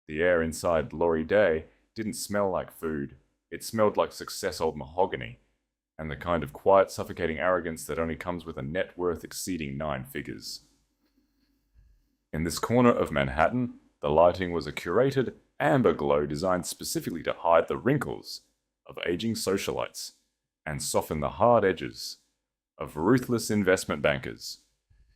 The air inside Laurie Day didn't smell like food. It smelled like success old mahogany, and the kind of quiet, suffocating arrogance that only comes with a net worth exceeding 9 figures. In this corner of Manhattan, the lighting was a curated amber glow designed specifically to hide the wrinkles of aging socialites and soften the hard edges of ruthless investment bankers.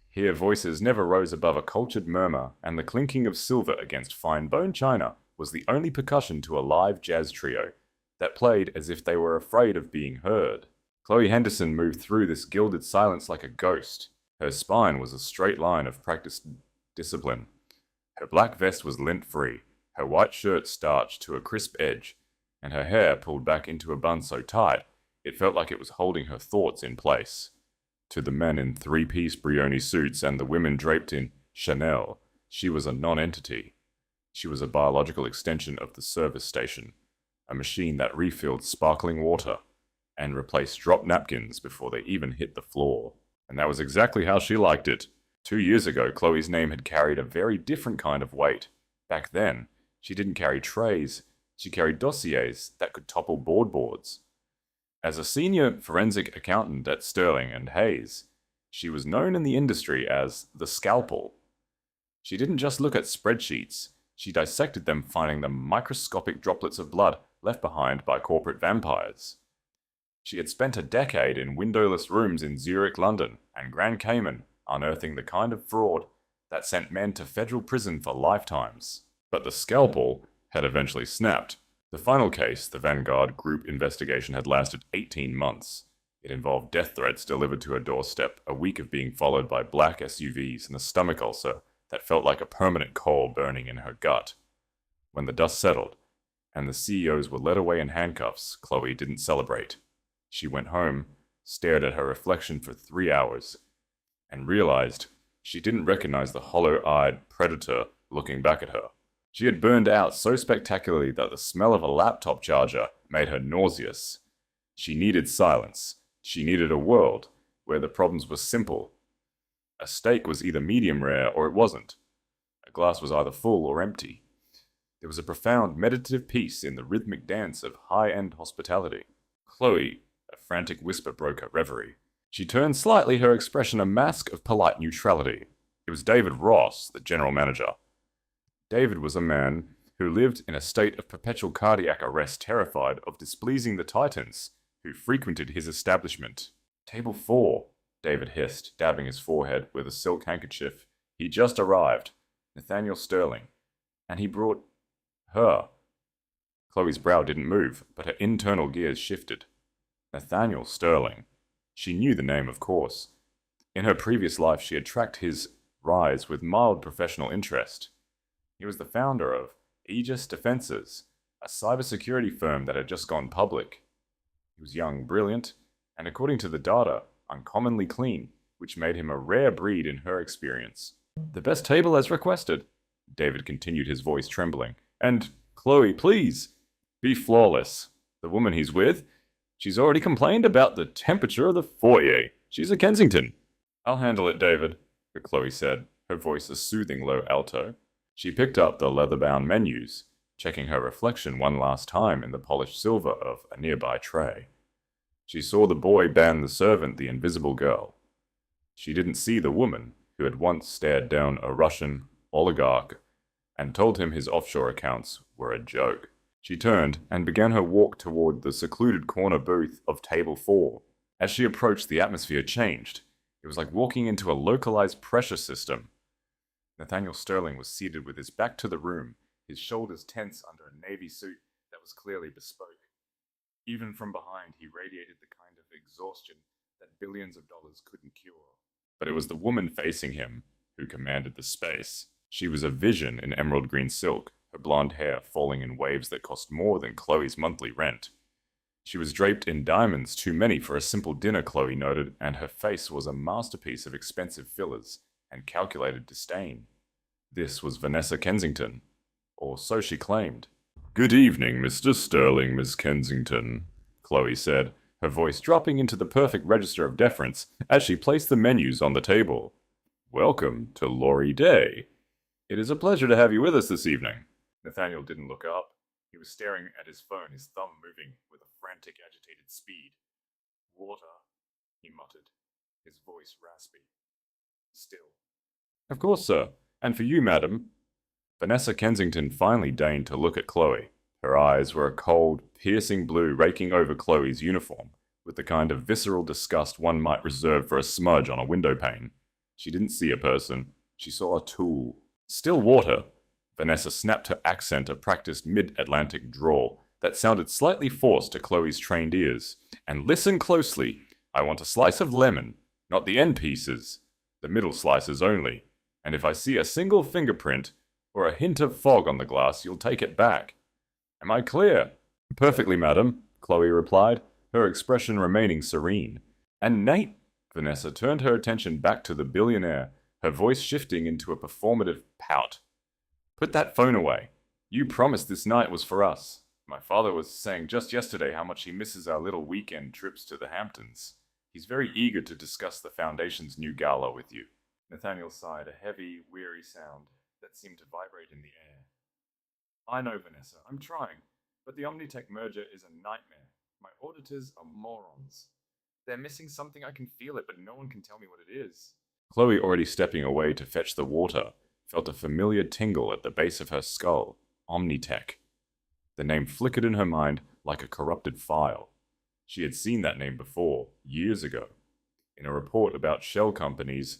Here voices never rose above a cultured murmur, and the clinking of silver against fine bone china was the only percussion to a live jazz trio that played as if they were afraid of being heard. Khloe Henderson moved through this gilded silence like a ghost. Her spine was a straight line of practiced discipline. Her black vest was lint-free, her white shirt starched to a crisp edge, and her hair pulled back into a bun so tight it felt like it was holding her thoughts in place. To the men in three-piece Brioni suits and the women draped in Chanel, she was a non-entity. She was a biological extension of the service station, a machine that refilled sparkling water and replaced drop napkins before they even hit the floor. And that was exactly how she liked it. 2 years ago, Khloe's name had carried a very different kind of weight. Back then, she didn't carry trays, she carried dossiers that could topple boards. As a senior forensic accountant at Sterling and Hayes, she was known in the industry as the scalpel. She didn't just look at spreadsheets, she dissected them, finding the microscopic droplets of blood left behind by corporate vampires. She had spent a decade in windowless rooms in Zurich, London, and Grand Cayman, unearthing the kind of fraud that sent men to federal prison for lifetimes. But the scalpel had eventually snapped. The final case, the Vanguard Group investigation, had lasted 18 months. It involved death threats delivered to her doorstep, a week of being followed by black SUVs and a stomach ulcer that felt like a permanent coal burning in her gut. When the dust settled, and the CEOs were led away in handcuffs, Khloe didn't celebrate. She went home, stared at her reflection for 3 hours, and realized she didn't recognize the hollow-eyed predator looking back at her. She had burned out so spectacularly that the smell of a laptop charger made her nauseous. She needed silence. She needed a world where the problems were simple. A steak was either medium rare or it wasn't. A glass was either full or empty. There was a profound meditative peace in the rhythmic dance of high-end hospitality. Khloe, a frantic whisper broke her reverie. She turned slightly, her expression a mask of polite neutrality. It was David Ross, the general manager. David was a man who lived in a state of perpetual cardiac arrest, terrified of displeasing the titans who frequented his establishment. "Table 4, David hissed, dabbing his forehead with a silk handkerchief. He just arrived, Nathaniel Sterling, and he brought her. Khloe's brow didn't move, but her internal gears shifted. Nathaniel Sterling. She knew the name, of course. In her previous life, she had tracked his rise with mild professional interest. He was the founder of Aegis Defenses, a cybersecurity firm that had just gone public. He was young, brilliant, and according to the data, uncommonly clean, which made him a rare breed in her experience. "The best table as requested," David continued, his voice trembling. "And, Khloe, please, be flawless. The woman he's with, she's already complained about the temperature of the foyer. She's a Kensington." "I'll handle it, David," Khloe said, her voice a soothing low alto. She picked up the leather-bound menus, checking her reflection one last time in the polished silver of a nearby tray. She saw the boy ban the servant, the invisible girl. She didn't see the woman who had once stared down a Russian oligarch and told him his offshore accounts were a joke. She turned and began her walk toward the secluded corner booth of Table 4. As she approached, the atmosphere changed. It was like walking into a localized pressure system. Nathaniel Sterling was seated with his back to the room, his shoulders tense under a navy suit that was clearly bespoke. Even from behind, he radiated the kind of exhaustion that billions of dollars couldn't cure. But it was the woman facing him who commanded the space. She was a vision in emerald green silk, her blonde hair falling in waves that cost more than Khloe's monthly rent. She was draped in diamonds, too many for a simple dinner, Khloe noted, and her face was a masterpiece of expensive fillers and calculated disdain. This was Vanessa Kensington, or so she claimed. "Good evening, Mr. Sterling, Miss Kensington," Khloe said, her voice dropping into the perfect register of deference as she placed the menus on the table. "Welcome to Laurie Day. It is a pleasure to have you with us this evening." Nathaniel didn't look up. He was staring at his phone, his thumb moving with a frantic, agitated speed. Water, he muttered, his voice raspy. Still. Of course, sir. And for you, madam. Vanessa Kensington finally deigned to look at Khloe. Her eyes were a cold, piercing blue raking over Khloe's uniform, with the kind of visceral disgust one might reserve for a smudge on a window pane. She didn't see a person. She saw a tool. Still water. Vanessa snapped her accent a practiced mid-Atlantic drawl that sounded slightly forced to Khloe's trained ears. And listen closely. I want a slice of lemon, not the end pieces. The middle slices only. And if I see a single fingerprint or a hint of fog on the glass, you'll take it back. Am I clear? Perfectly, madam, Khloe replied, her expression remaining serene. And Nate? Vanessa turned her attention back to the billionaire, her voice shifting into a performative pout. Put that phone away. You promised this night was for us. My father was saying just yesterday how much he misses our little weekend trips to the Hamptons. He's very eager to discuss the Foundation's new gala with you. Nathaniel sighed, a heavy, weary sound that seemed to vibrate in the air. I know, Vanessa, I'm trying, but the Omnitech merger is a nightmare. My auditors are morons. They're missing something, I can feel it, but no one can tell me what it is. Khloe, already stepping away to fetch the water, felt a familiar tingle at the base of her skull. Omnitech. The name flickered in her mind like a corrupted file. She had seen that name before, years ago, in a report about shell companies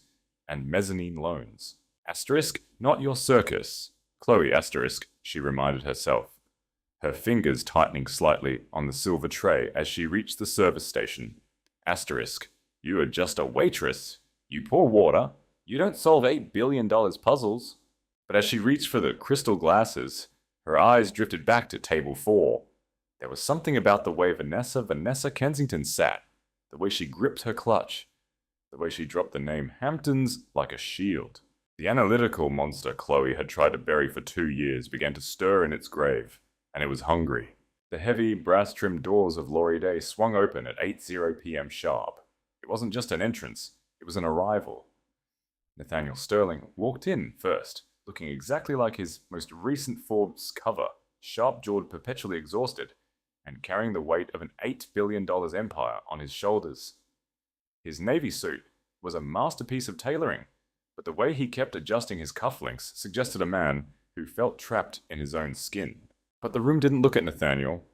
and mezzanine loans. Asterisk, not your circus. Khloe, asterisk, she reminded herself, her fingers tightening slightly on the silver tray as she reached the service station. Asterisk, you are just a waitress. You pour water. You don't solve $8 billion puzzles. But as she reached for the crystal glasses, her eyes drifted back to table 4. There was something about the way Vanessa Kensington sat, the way she gripped her clutch, the way she dropped the name Hamptons like a shield. The analytical monster Khloe had tried to bury for 2 years began to stir in its grave, and it was hungry. The heavy, brass-trimmed doors of Laurie Day swung open at 8:00 p.m. sharp. It wasn't just an entrance, it was an arrival. Nathaniel Sterling walked in first, looking exactly like his most recent Forbes cover, sharp-jawed, perpetually exhausted, and carrying the weight of an $8 billion empire on his shoulders. His navy suit was a masterpiece of tailoring, but the way he kept adjusting his cufflinks suggested a man who felt trapped in his own skin. But the room didn't look at Nathaniel.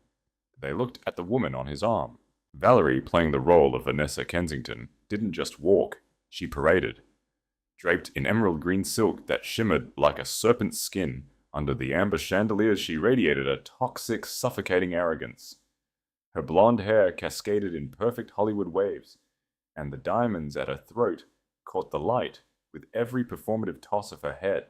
They looked at the woman on his arm. Valerie, playing the role of Vanessa Kensington, didn't just walk, she paraded. Draped in emerald green silk that shimmered like a serpent's skin, under the amber chandeliers she radiated a toxic, suffocating arrogance. Her blonde hair cascaded in perfect Hollywood waves, and the diamonds at her throat caught the light with every performative toss of her head.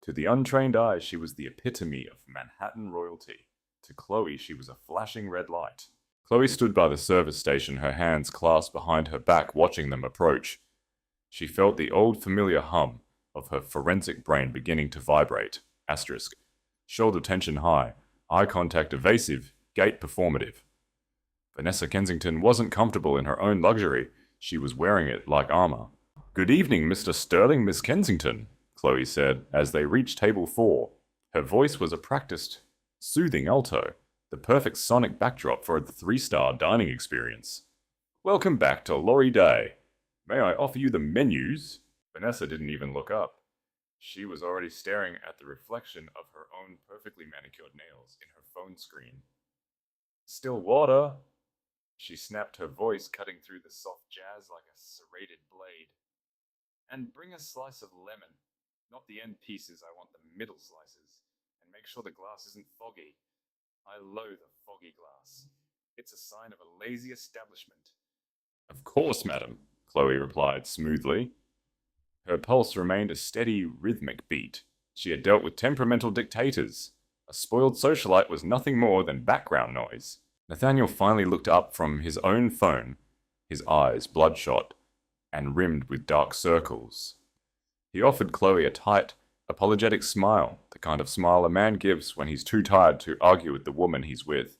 To the untrained eye, she was the epitome of Manhattan royalty. To Khloe, she was a flashing red light. Khloe stood by the service station, her hands clasped behind her back, watching them approach. She felt the old familiar hum of her forensic brain beginning to vibrate. Asterisk. Shoulder tension high, eye contact evasive, gait performative. Vanessa Kensington wasn't comfortable in her own luxury. She was wearing it like armor. Good evening, Mr. Sterling, Miss Kensington, Khloe said as they reached table 4. Her voice was a practiced, soothing alto, the perfect sonic backdrop for a 3-star dining experience. Welcome back to Laurie Day. May I offer you the menus? Vanessa didn't even look up. She was already staring at the reflection of her own perfectly manicured nails in her phone screen. Still water? She snapped, her voice cutting through the soft jazz like a serrated blade. And bring a slice of lemon. Not the end pieces, I want the middle slices. And make sure the glass isn't foggy. I loathe a foggy glass. It's a sign of a lazy establishment. Of course, madam, Khloe replied smoothly. Her pulse remained a steady, rhythmic beat. She had dealt with temperamental dictators. A spoiled socialite was nothing more than background noise. Nathaniel finally looked up from his own phone, his eyes bloodshot and rimmed with dark circles. He offered Khloe a tight, apologetic smile, the kind of smile a man gives when he's too tired to argue with the woman he's with.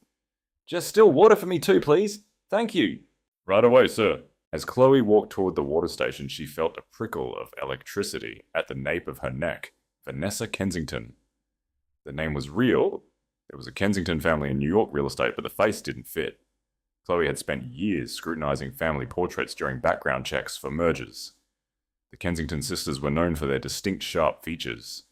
Just still water for me too, please. Thank you. Right away, sir. As Khloe walked toward the water station, she felt a prickle of electricity at the nape of her neck. Vanessa Kensington. The name was real. There was a Kensington family in New York real estate, but the face didn't fit. Khloe had spent years scrutinizing family portraits during background checks for mergers. The Kensington sisters were known for their distinct sharp features.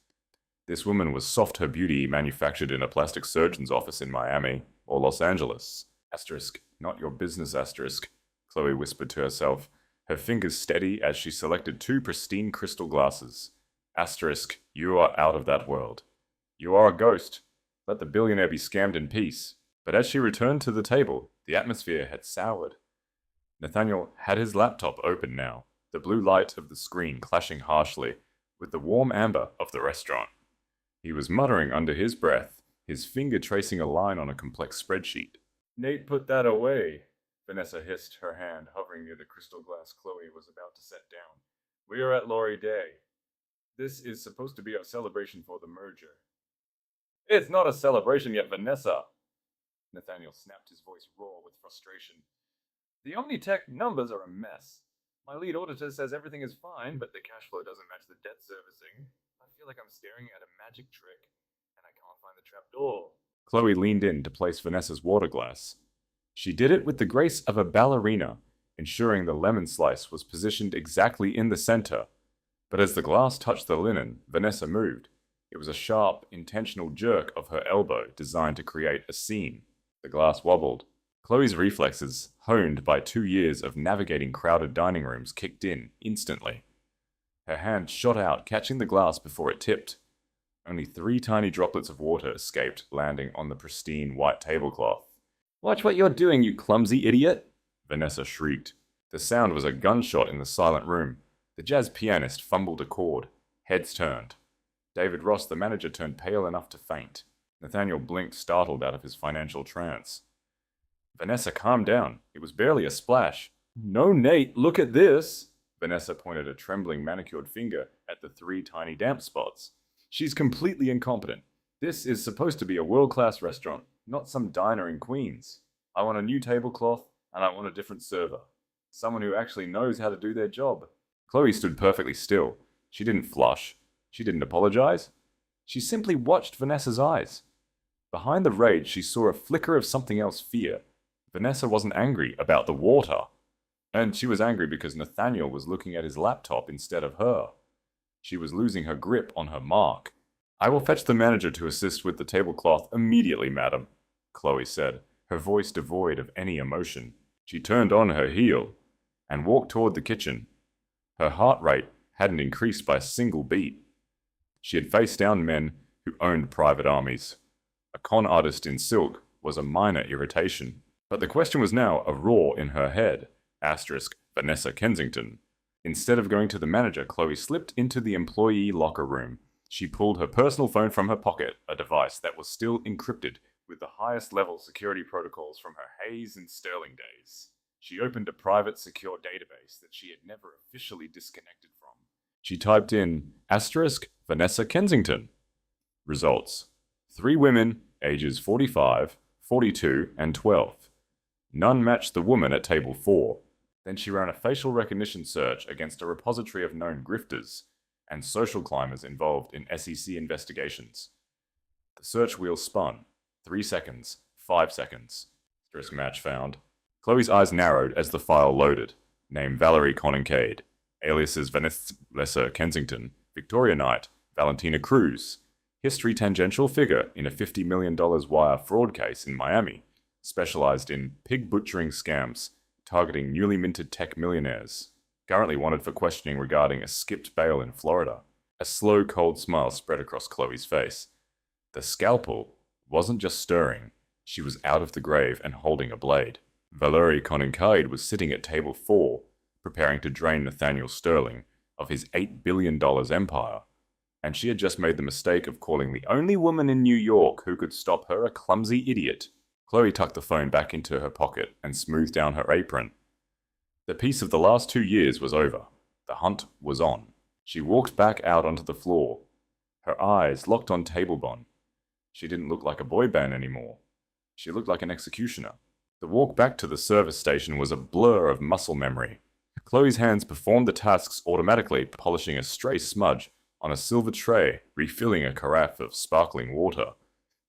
This woman was soft her beauty manufactured in a plastic surgeon's office in Miami or Los Angeles. Asterisk, not your business asterisk, Khloe whispered to herself, her fingers steady as she selected two pristine crystal glasses. Asterisk, you are out of that world. You are a ghost. Let the billionaire be scammed in peace. But as she returned to the table, the atmosphere had soured. Nathaniel had his laptop open now, the blue light of the screen clashing harshly with the warm amber of the restaurant. He was muttering under his breath, his finger tracing a line on a complex spreadsheet. Nate, put that away, Vanessa hissed, her hand hovering near the crystal glass Khloe was about to set down. We are at Laurie Day. This is supposed to be our celebration for the merger. It's not a celebration yet, Vanessa! Nathaniel snapped, his voice raw with frustration. The Omnitech numbers are a mess. My lead auditor says everything is fine, but the cash flow doesn't match the debt servicing. I feel like I'm staring at a magic trick, and I can't find the trapdoor. Khloe leaned in to place Vanessa's water glass. She did it with the grace of a ballerina, ensuring the lemon slice was positioned exactly in the center. But as the glass touched the linen, Vanessa moved. It was a sharp, intentional jerk of her elbow designed to create a scene. The glass wobbled. Khloe's reflexes, honed by 2 years of navigating crowded dining rooms, kicked in instantly. Her hand shot out, catching the glass before it tipped. Only 3 tiny droplets of water escaped, landing on the pristine white tablecloth. Watch what you're doing, you clumsy idiot! Vanessa shrieked. The sound was a gunshot in the silent room. The jazz pianist fumbled a chord. Heads turned. David Ross, the manager, turned pale enough to faint. Nathaniel blinked, startled out of his financial trance. Vanessa, calm down. It was barely a splash. No, Nate, look at this! Vanessa pointed a trembling manicured finger at the 3 tiny damp spots. She's completely incompetent. This is supposed to be a world-class restaurant, not some diner in Queens. I want a new tablecloth, and I want a different server. Someone who actually knows how to do their job. Khloe stood perfectly still. She didn't flush. She didn't apologize. She simply watched Vanessa's eyes. Behind the rage, she saw a flicker of something else, fear. Vanessa wasn't angry about the water. And she was angry because Nathaniel was looking at his laptop instead of her. She was losing her grip on her mark. I will fetch the manager to assist with the tablecloth immediately, madam, Khloe said, her voice devoid of any emotion. She turned on her heel and walked toward the kitchen. Her heart rate hadn't increased by a single beat. She had faced down men who owned private armies. A con artist in silk was a minor irritation. But the question was now a roar in her head. Asterisk, Vanessa Kensington. Instead of going to the manager, Khloe slipped into the employee locker room. She pulled her personal phone from her pocket, a device that was still encrypted with the highest level security protocols from her Hayes and Sterling days. She opened a private, secure database that she had never officially disconnected from. She typed in asterisk Vanessa Kensington. Results. 3 women, ages 45, 42, and 12. None matched the woman at table 4. Then she ran a facial recognition search against a repository of known grifters and social climbers involved in SEC investigations. The search wheel spun. 3 seconds. 5 seconds. Asterisk match found. Khloe's eyes narrowed as the file loaded. Name Valerie Conincaid. Aliases Vanessa Kensington, Victoria Knight, Valentina Cruz. History tangential figure in a $50 million wire fraud case in Miami. Specialized in pig butchering scams, targeting newly minted tech millionaires. Currently wanted for questioning regarding a skipped bail in Florida. A slow, cold smile spread across Khloe's face. The scalpel wasn't just stirring. She was out of the grave and holding a blade. Valerie Conincaid was sitting at table 4, preparing to drain Nathaniel Sterling of his $8 billion empire. And she had just made the mistake of calling the only woman in New York who could stop her a clumsy idiot. Khloe tucked the phone back into her pocket and smoothed down her apron. The piece of the last 2 years was over. The hunt was on. She walked back out onto the floor. Her eyes locked on Tablebon. She didn't look like a boy band anymore. She looked like an executioner. The walk back to the service station was a blur of muscle memory. Khloe's hands performed the tasks automatically, polishing a stray smudge on a silver tray, refilling a carafe of sparkling water,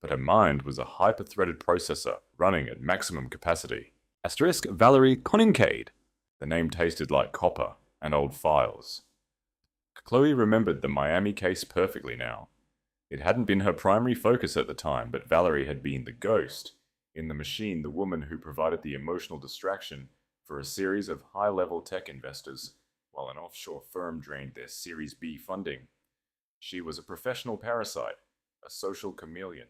but her mind was a hyper-threaded processor running at maximum capacity. Asterisk Valerie Conincaid. The name tasted like copper and old files. Khloe remembered the Miami case perfectly now. It hadn't been her primary focus at the time, but Valerie had been the ghost, in the machine the woman who provided the emotional distraction for a series of high-level tech investors, while an offshore firm drained their Series B funding. She was a professional parasite, a social chameleon,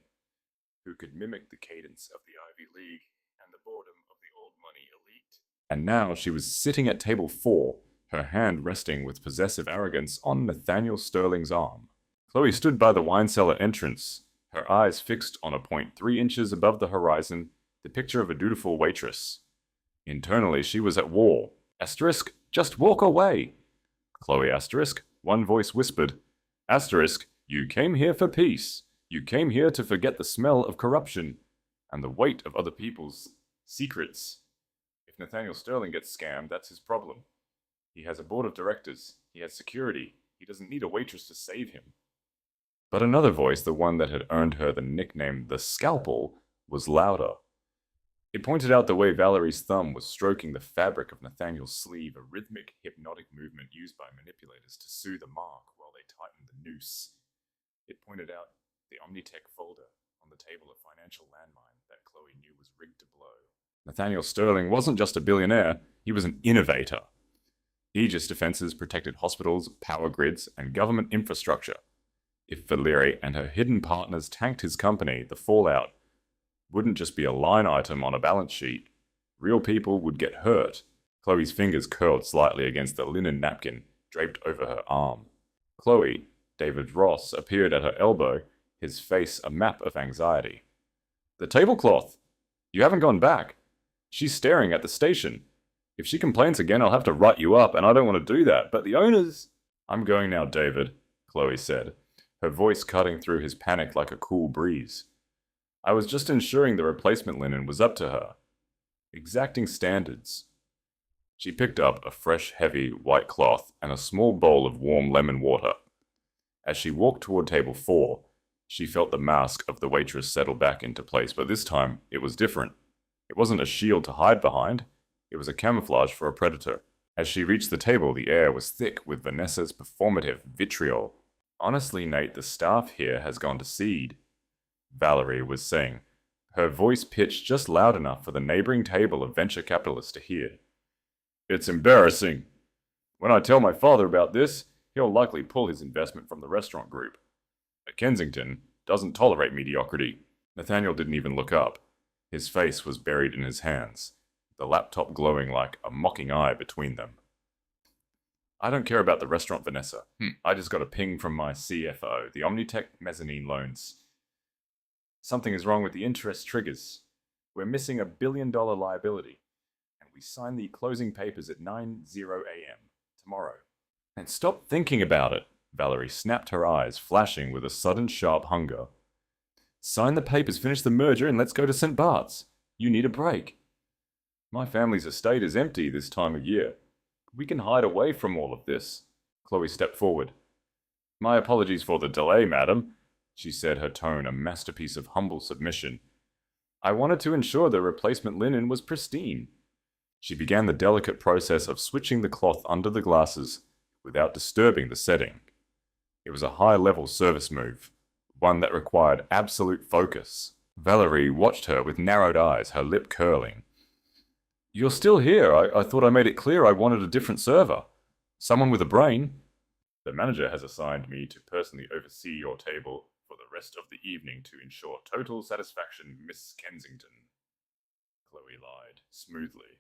who could mimic the cadence of the Ivy League and the boredom of the old money elite. And now she was sitting at table 4, her hand resting with possessive arrogance on Nathaniel Sterling's arm. Khloe stood by the wine cellar entrance, her eyes fixed on a point 3 inches above the horizon, the picture of a dutiful waitress. Internally, she was at war. Asterisk, just walk away. Khloe asterisk, one voice whispered. Asterisk, you came here for peace. You came here to forget the smell of corruption and the weight of other people's secrets. If Nathaniel Sterling gets scammed, that's his problem. He has a board of directors. He has security. He doesn't need a waitress to save him. But another voice, the one that had earned her the nickname The Scalpel, was louder. It pointed out the way Valerie's thumb was stroking the fabric of Nathaniel's sleeve, a rhythmic, hypnotic movement used by manipulators to soothe a mark while they tightened the noose. It pointed out the Omnitech folder on the table of financial landmine that Khloe knew was rigged to blow. Nathaniel Sterling wasn't just a billionaire, he was an innovator. Aegis defenses protected hospitals, power grids, and government infrastructure. If Valerie and her hidden partners tanked his company, the fallout wouldn't just be a line item on a balance sheet. Real people would get hurt. Khloe's fingers curled slightly against the linen napkin draped over her arm. Khloe, David Ross, appeared at her elbow, his face a map of anxiety. The tablecloth! You haven't gone back. She's staring at the station. If she complains again, I'll have to write you up, and I don't want to do that, but the owners... I'm going now, David, Khloe said, her voice cutting through his panic like a cool breeze. I was just ensuring the replacement linen was up to her. Exacting standards. She picked up a fresh, heavy, white cloth and a small bowl of warm lemon water. As she walked toward table 4, she felt the mask of the waitress settle back into place, but this time it was different. It wasn't a shield to hide behind. It was a camouflage for a predator. As she reached the table, the air was thick with Vanessa's performative vitriol. Honestly, Nate, the staff here has gone to seed, Valerie was saying, her voice pitched just loud enough for the neighboring table of venture capitalists to hear. It's embarrassing. When I tell my father about this, he'll likely pull his investment from the restaurant group. But Kensington doesn't tolerate mediocrity. Nathaniel didn't even look up. His face was buried in his hands, the laptop glowing like a mocking eye between them. I don't care about the restaurant, Vanessa. I just got a ping from my CFO, the Omnitech mezzanine loans. Something is wrong with the interest triggers. We're missing $1 billion liability. And we sign the closing papers at 9:00 a.m. tomorrow. And stop thinking about it, Valerie snapped, her eyes flashing with a sudden sharp hunger. Sign the papers, finish the merger, and let's go to St. Bart's. You need a break. My family's estate is empty this time of year. We can hide away from all of this. Khloe stepped forward. My apologies for the delay, madam, she said, her tone a masterpiece of humble submission. I wanted to ensure the replacement linen was pristine. She began the delicate process of switching the cloth under the glasses without disturbing the setting. It was a high-level service move, one that required absolute focus. Valerie watched her with narrowed eyes, her lip curling. You're still here. I thought I made it clear I wanted a different server. Someone with a brain. The manager has assigned me to personally oversee your table for the rest of the evening to ensure total satisfaction, Miss Kensington. Khloe lied, smoothly.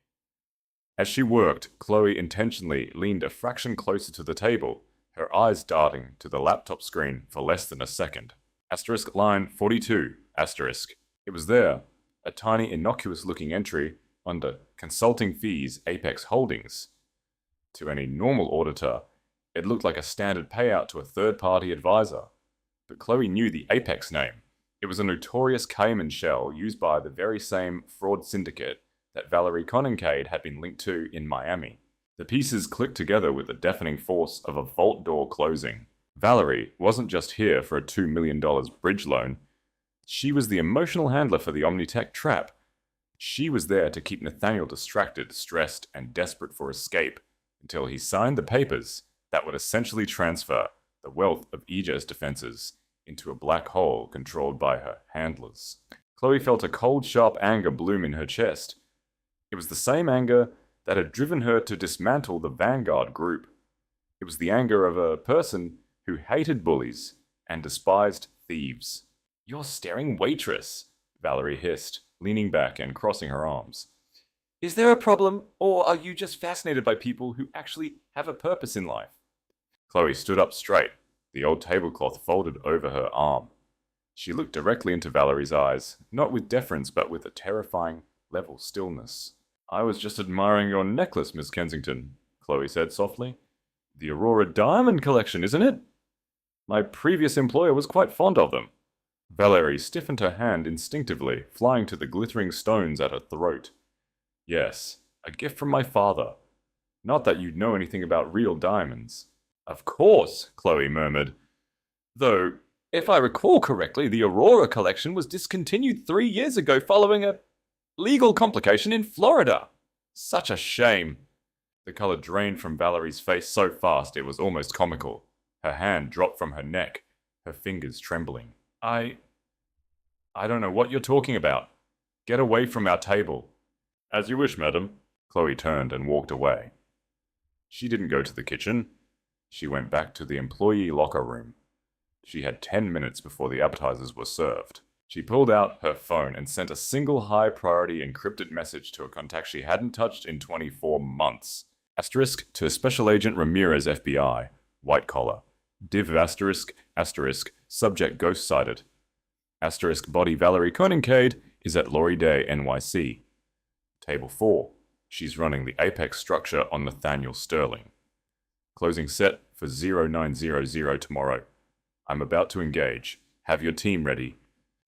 As she worked, Khloe intentionally leaned a fraction closer to the table, her eyes darting to the laptop screen for less than a second. Asterisk line 42, asterisk. It was there, a tiny innocuous-looking entry under Consulting Fees Apex Holdings. To any normal auditor, it looked like a standard payout to a third-party advisor. But Khloe knew the Apex name. It was a notorious Cayman shell used by the very same fraud syndicate that Valerie Conincaid had been linked to in Miami. The pieces clicked together with the deafening force of a vault door closing. Valerie wasn't just here for a $2 million bridge loan. She was the emotional handler for the Omnitech trap. She was there to keep Nathaniel distracted, stressed, and desperate for escape until he signed the papers that would essentially transfer the wealth of EJ's defenses into a black hole controlled by her handlers. Khloe felt a cold, sharp anger bloom in her chest. It was the same anger that had driven her to dismantle the Vanguard group. It was the anger of a person who hated bullies and despised thieves. "You're staring, Waitress," Valerie hissed, leaning back and crossing her arms. "Is there a problem, or are you just fascinated by people who actually have a purpose in life?" Khloe stood up straight, the old tablecloth folded over her arm. She looked directly into Valerie's eyes, not with deference but with a terrifying, level stillness. "I was just admiring your necklace, Miss Kensington," Khloe said softly. "The Aurora Diamond Collection, isn't it? My previous employer was quite fond of them." Valerie stiffened her hand instinctively, flying to the glittering stones at her throat. "Yes, a gift from my father. Not that you'd know anything about real diamonds." "Of course," Khloe murmured. "Though, if I recall correctly, the Aurora collection was discontinued 3 years ago following a legal complication in Florida. Such a shame." The color drained from Valerie's face so fast it was almost comical. Her hand dropped from her neck, her fingers trembling. I don't know what you're talking about. Get away from our table." "As you wish, madam." Khloe turned and walked away. She didn't go to the kitchen. She went back to the employee locker room. She had 10 minutes before the appetizers were served. She pulled out her phone and sent a single high-priority encrypted message to a contact she hadn't touched in 24 months. Asterisk to Special Agent Ramirez, FBI. White collar. Div asterisk, asterisk, subject ghost sighted. Asterisk body Valerie Conincaid is at Lori Day, NYC. Table 4. She's running the Apex structure on Nathaniel Sterling. Closing set for 0900 tomorrow. I'm about to engage. Have your team ready."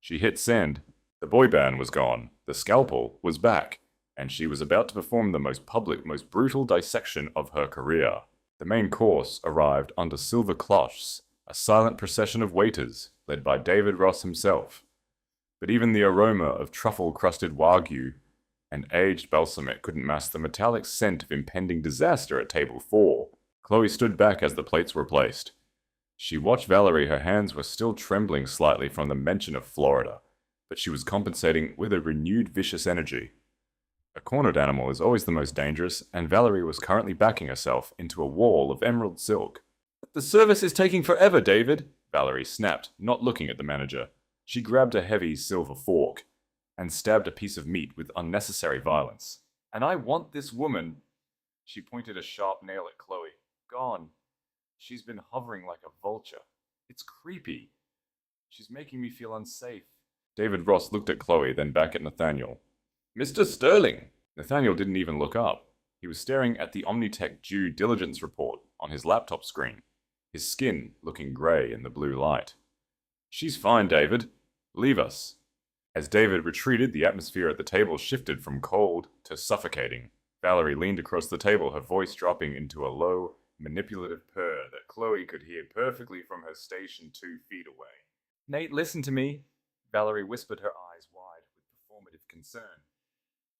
She hit send. The boy band was gone. The scalpel was back. And she was about to perform the most public, most brutal dissection of her career. The main course arrived under silver cloths, a silent procession of waiters, led by David Ross himself. But even the aroma of truffle-crusted wagyu and aged balsamic couldn't mask the metallic scent of impending disaster at table 4. Khloe stood back as the plates were placed. She watched Valerie. Her hands were still trembling slightly from the mention of Florida, but she was compensating with a renewed vicious energy. A cornered animal is always the most dangerous, and Valerie was currently backing herself into a wall of emerald silk. "The service is taking forever, David," Valerie snapped, not looking at the manager. She grabbed a heavy silver fork and stabbed a piece of meat with unnecessary violence. "And I want this woman." She pointed a sharp nail at Khloe. "Gone. She's been hovering like a vulture. It's creepy. She's making me feel unsafe." David Ross looked at Khloe, then back at Nathaniel. "Mr. Sterling!" Nathaniel didn't even look up. He was staring at the Omnitech due diligence report on his laptop screen, his skin looking grey in the blue light. "She's fine, David. Leave us." As David retreated, the atmosphere at the table shifted from cold to suffocating. Valerie leaned across the table, her voice dropping into a low, manipulative purr that Khloe could hear perfectly from her station 2 feet away. "Nate, listen to me," Valerie whispered, her eyes wide with performative concern.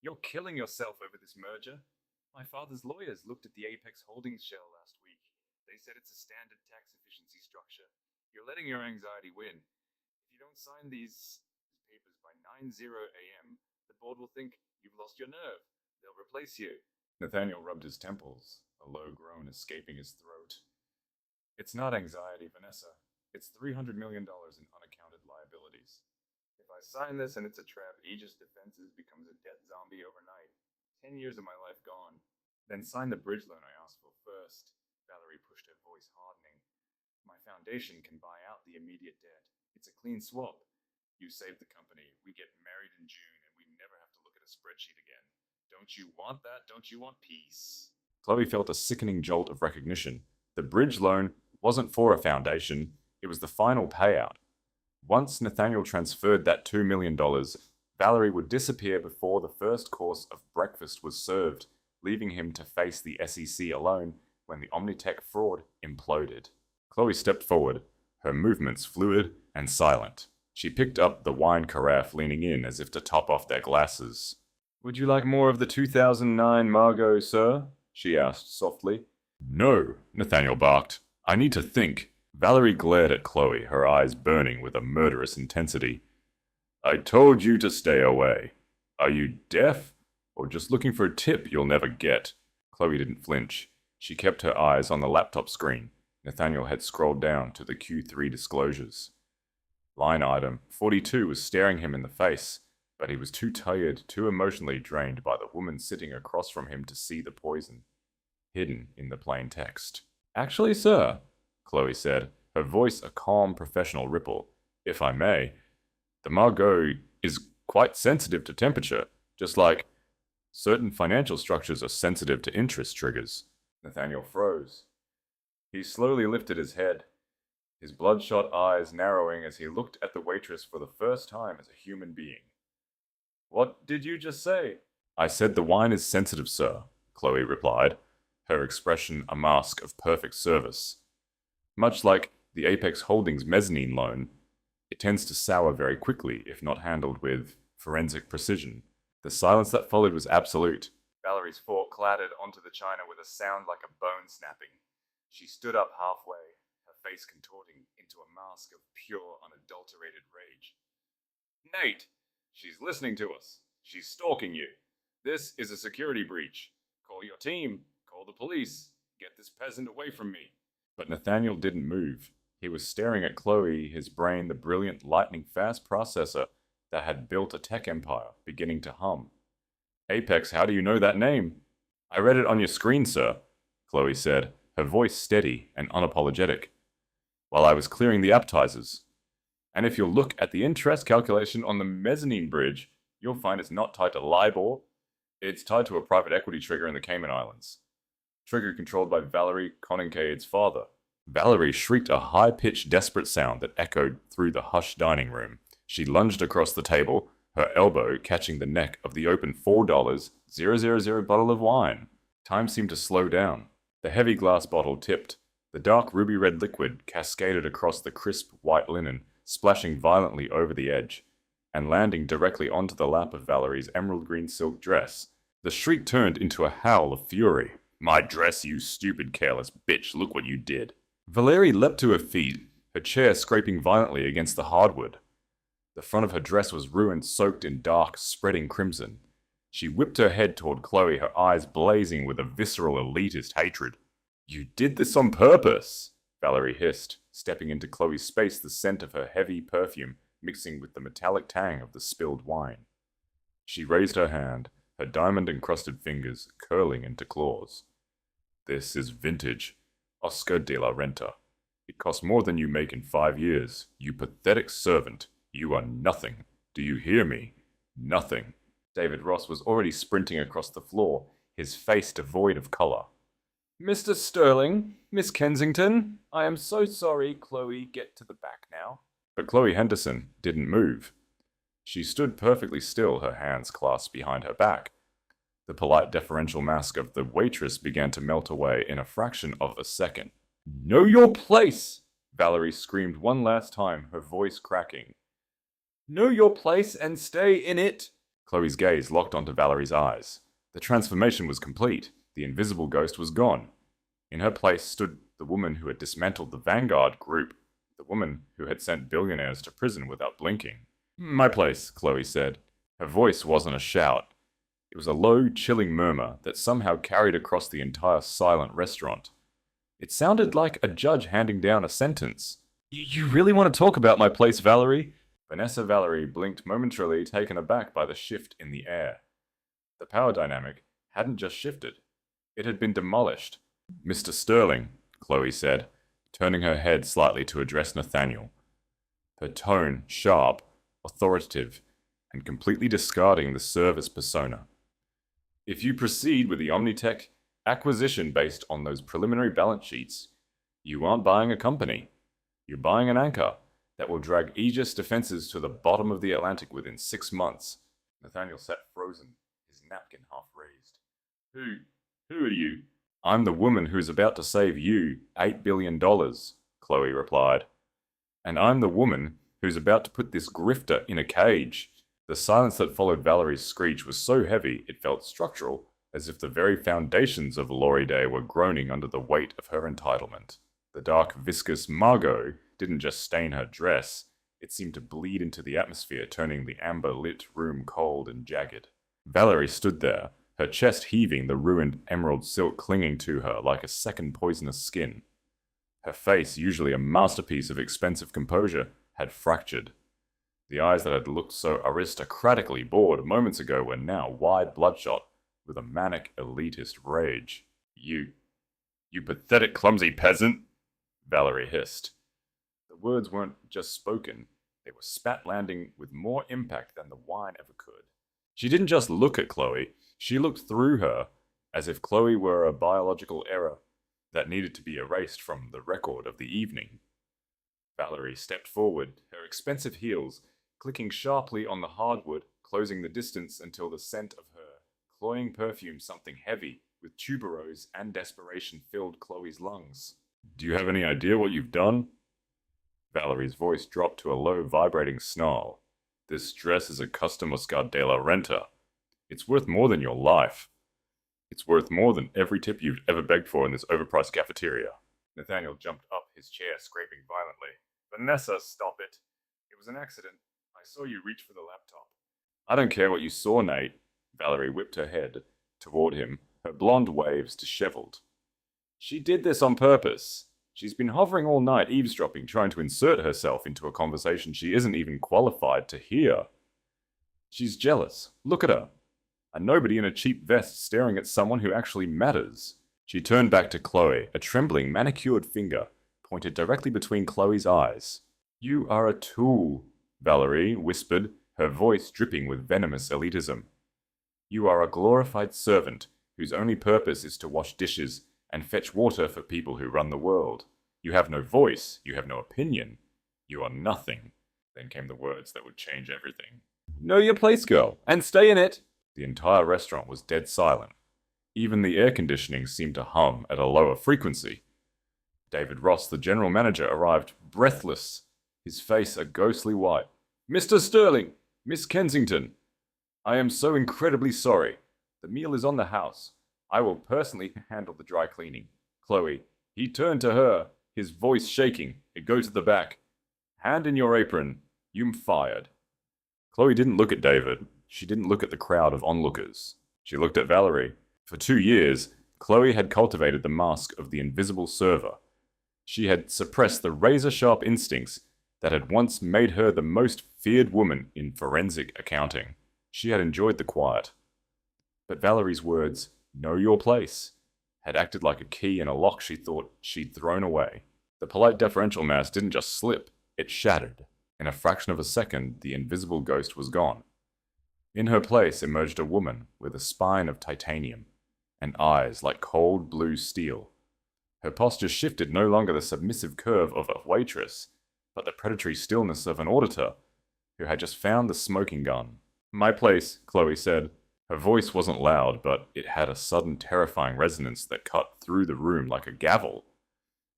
"You're killing yourself over this merger. My father's lawyers looked at the Apex Holdings shell last week. They said it's a standard tax efficiency structure. You're letting your anxiety win. If you don't sign these papers by 9:00 a.m., the board will think you've lost your nerve. They'll replace you." Nathaniel rubbed his temples, a low groan escaping his throat. "It's not anxiety, Vanessa. It's $300 million in unaccounted liabilities. If I sign this and it's a trap, Aegis Defenses becomes a debt zombie overnight. 10 years of my life gone. Then sign the bridge loan I asked for first." Valerie pushed her voice, hardening. "My foundation can buy out the immediate debt. It's a clean swap. You save the company, we get married in June, and we never have to look at a spreadsheet again. Don't you want that? Don't you want peace?" Khloe felt a sickening jolt of recognition. The bridge loan wasn't for a foundation, it was the final payout. Once Nathaniel transferred that $2 million, Valerie would disappear before the first course of breakfast was served, leaving him to face the SEC alone when the Omnitech fraud imploded. Khloe stepped forward, her movements fluid and silent. She picked up the wine carafe, leaning in as if to top off their glasses. "Would you like more of the 2009 Margot, sir?" she asked softly. "No," Nathaniel barked. "I need to think." Valerie glared at Khloe, her eyes burning with a murderous intensity. "I told you to stay away. Are you deaf? Or just looking for a tip you'll never get?" Khloe didn't flinch. She kept her eyes on the laptop screen. Nathaniel had scrolled down to the Q3 disclosures. Line item 42 was staring him in the face, but he was too tired, too emotionally drained by the woman sitting across from him to see the poison hidden in the plain text. "Actually, sir," Khloe said, her voice a calm professional ripple, "if I may, the Margot is quite sensitive to temperature, just like certain financial structures are sensitive to interest triggers." Nathaniel froze. He slowly lifted his head, his bloodshot eyes narrowing as he looked at the waitress for the first time as a human being. "What did you just say?" "I said the wine is sensitive, sir," Khloe replied, her expression a mask of perfect service. Much like the Apex Holdings mezzanine loan, it tends to sour very quickly if not handled with forensic precision. The silence that followed was absolute. Valerie's fork clattered onto the china with a sound like a bone snapping. She stood up halfway, her face contorting into a mask of pure, unadulterated rage. "Nate! She's listening to us. She's stalking you. This is a security breach. Call your team. Call the police. Get this peasant away from me." But Nathaniel didn't move. He was staring at Khloe, his brain the brilliant lightning-fast processor that had built a tech empire, beginning to hum. "Apex, how do you know that name?" "I read it on your screen, sir," Khloe said, her voice steady and unapologetic, "while I was clearing the appetizers. And if you'll look at the interest calculation on the mezzanine bridge, you'll find it's not tied to LIBOR. It's tied to a private equity trigger in the Cayman Islands. Trigger controlled by Valerie, Conincaid's father." Valerie shrieked a high-pitched, desperate sound that echoed through the hushed dining room. She lunged across the table, her elbow catching the neck of the open $4,000 bottle of wine. Time seemed to slow down. The heavy glass bottle tipped. The dark ruby-red liquid cascaded across the crisp white linen, splashing violently over the edge, and landing directly onto the lap of Valerie's emerald green silk dress. The shriek turned into a howl of fury. "My dress, you stupid, careless bitch, look what you did." Valerie leapt to her feet, her chair scraping violently against the hardwood. The front of her dress was ruined, soaked in dark, spreading crimson. She whipped her head toward Khloe, her eyes blazing with a visceral elitist hatred. "You did this on purpose," Valerie hissed, stepping into Khloe's space, the scent of her heavy perfume mixing with the metallic tang of the spilled wine. She raised her hand, her diamond-encrusted fingers curling into claws. "This is vintage Oscar de la Renta. It costs more than you make in 5 years. You pathetic servant. You are nothing. Do you hear me? Nothing." David Ross was already sprinting across the floor, his face devoid of color. "Mr. Sterling, Miss Kensington, I am so sorry, Khloe, get to the back now." But Khloe Henderson didn't move. She stood perfectly still, her hands clasped behind her back. The polite deferential mask of the waitress began to melt away in a fraction of a second. "Know your place!" Valerie screamed one last time, her voice cracking. "Know your place and stay in it!" Khloe's gaze locked onto Valerie's eyes. The transformation was complete. The invisible ghost was gone. In her place stood the woman who had dismantled the Vanguard group, the woman who had sent billionaires to prison without blinking. "My place," Khloe said. Her voice wasn't a shout. It was a low, chilling murmur that somehow carried across the entire silent restaurant. It sounded like a judge handing down a sentence. You really want to talk about my place, Valerie?" Vanessa Valerie blinked momentarily, taken aback by the shift in the air. The power dynamic hadn't just shifted. It had been demolished. "Mr. Sterling," Khloe said, turning her head slightly to address Nathaniel. Her tone sharp, authoritative, and completely discarding the service persona. "If you proceed with the Omnitech acquisition based on those preliminary balance sheets, you aren't buying a company. You're buying an anchor that will drag Aegis defenses to the bottom of the Atlantic within 6 months." Nathaniel sat frozen, his napkin half raised. Who are you?" "I'm the woman who's about to save you $8 billion. Khloe replied. And I'm the woman who's about to put this grifter in a cage. The silence that followed Valerie's screech was so heavy it felt structural, as if the very foundations of Laurie Day were groaning under the weight of her entitlement. The dark, viscous Margot didn't just stain her dress, it seemed to bleed into the atmosphere, turning the amber-lit room cold and jagged. Valerie stood there, her chest heaving, the ruined emerald silk clinging to her like a second poisonous skin. Her face, usually a masterpiece of expensive composure, had fractured. The eyes that had looked so aristocratically bored moments ago were now wide bloodshot, with a manic, elitist rage. You pathetic, clumsy peasant, Valerie hissed. The words weren't just spoken, they were spat landing with more impact than the wine ever could. She didn't just look at Khloe, she looked through her, as if Khloe were a biological error that needed to be erased from the record of the evening. Valerie stepped forward, her expensive heels clicking sharply on the hardwood, closing the distance until the scent of her cloying perfume, something heavy, with tuberose and desperation, filled Khloe's lungs. Do you have any idea what you've done? Valerie's voice dropped to a low, vibrating snarl. This dress is a custom Oscar de la Renta. It's worth more than your life. It's worth more than every tip you've ever begged for in this overpriced cafeteria. Nathaniel jumped up, his chair scraping violently. Vanessa, stop it. It was an accident. I saw you reach for the laptop. I don't care what you saw, Nate. Valerie whipped her head toward him, her blonde waves disheveled. She did this on purpose. She's been hovering all night, eavesdropping, trying to insert herself into a conversation she isn't even qualified to hear. She's jealous. Look at her. A nobody in a cheap vest staring at someone who actually matters. She turned back to Khloe, a trembling, manicured finger pointed directly between Khloe's eyes. You are a tool, Valerie whispered, her voice dripping with venomous elitism. You are a glorified servant whose only purpose is to wash dishes and fetch water for people who run the world. You have no voice, you have no opinion, you are nothing. Then came the words that would change everything. Know your place, girl, and stay in it. The entire restaurant was dead silent. Even the air conditioning seemed to hum at a lower frequency. David Ross, the general manager, arrived breathless, his face a ghostly white. Mr. Sterling, Miss Kensington, I am so incredibly sorry. The meal is on the house. I will personally handle the dry cleaning. Khloe, he turned to her, his voice shaking. It goes to the back. Hand in your apron. You'm fired. Khloe didn't look at David. She didn't look at the crowd of onlookers. She looked at Valerie. For 2 years, Khloe had cultivated the mask of the invisible server. She had suppressed the razor-sharp instincts that had once made her the most feared woman in forensic accounting. She had enjoyed the quiet. But Valerie's words, know your place, had acted like a key in a lock she thought she'd thrown away. The polite deferential mask didn't just slip, it shattered. In a fraction of a second, the invisible ghost was gone. In her place emerged a woman with a spine of titanium and eyes like cold blue steel. Her posture shifted, no longer the submissive curve of a waitress, but the predatory stillness of an auditor who had just found the smoking gun. My place, Khloe said. Her voice wasn't loud, but it had a sudden terrifying resonance that cut through the room like a gavel.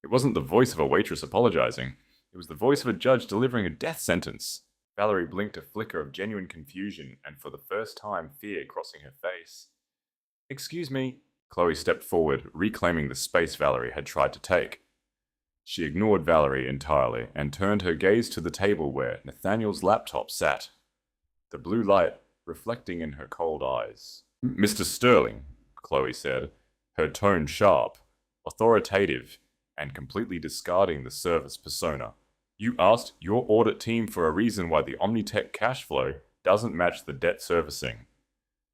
It wasn't the voice of a waitress apologizing. It was the voice of a judge delivering a death sentence. Valerie blinked a flicker of genuine confusion, and for the first time fear crossing her face. Excuse me. Khloe stepped forward, reclaiming the space Valerie had tried to take. She ignored Valerie entirely and turned her gaze to the table where Nathaniel's laptop sat, the blue light reflecting in her cold eyes. Mr. Sterling, Khloe said, her tone sharp, authoritative, and completely discarding the service persona. You asked your audit team for a reason why the Omnitech cash flow doesn't match the debt servicing.